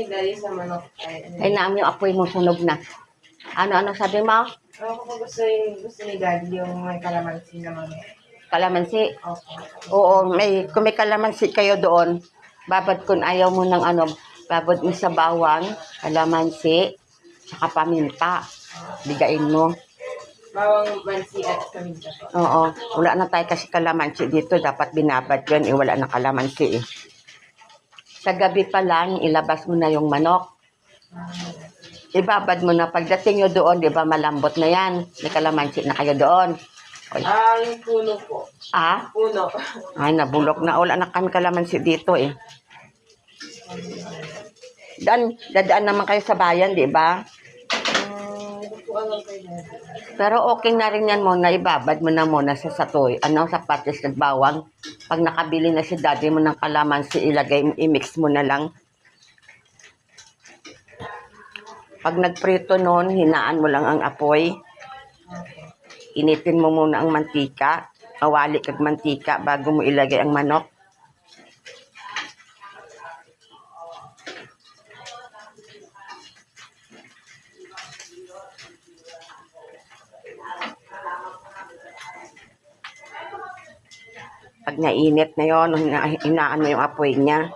ni Daddy sa manok Ay namin yung apoy mo sunog na. Ano sabi mo? Ako po gusto ni Daddy yung may kalamansi na manok. Kalamansi? Opo. Oo, kung may kalamansi kayo doon, babad kung ayaw mo ng babad mo sa bawang, kalamansi, saka paminta. Bigain mo. Bawang mansi at kaminta po. Oo, wala na tayo kasi kalamansi dito. Dapat binabad yun, wala na kalamansi eh. Sa gabi pa lang, ilabas mo na yung manok. Ibabad mo na. Pagdating nyo doon, di ba malambot na yan. May kalamansi na kayo doon. Yung puno po. Puno. Ay, nabulok na. Wala na kami kalamansi dito eh. Dadaan naman kayo sa bayan, di ba? Hindi po alam kay Daddy. Pero okay na rin yan muna. Ibabad mo na muna sa satoy. Sa patis at bawang. Pag nakabili na si daddy mo ng kalamansi, i-mix mo na lang. Pag nagprito nun, hinaan mo lang ang apoy. Initin mo muna ang mantika. Kawali kag mantika bago mo ilagay ang manok. Pag nainit na yon, hinaan mo yung apoy niya.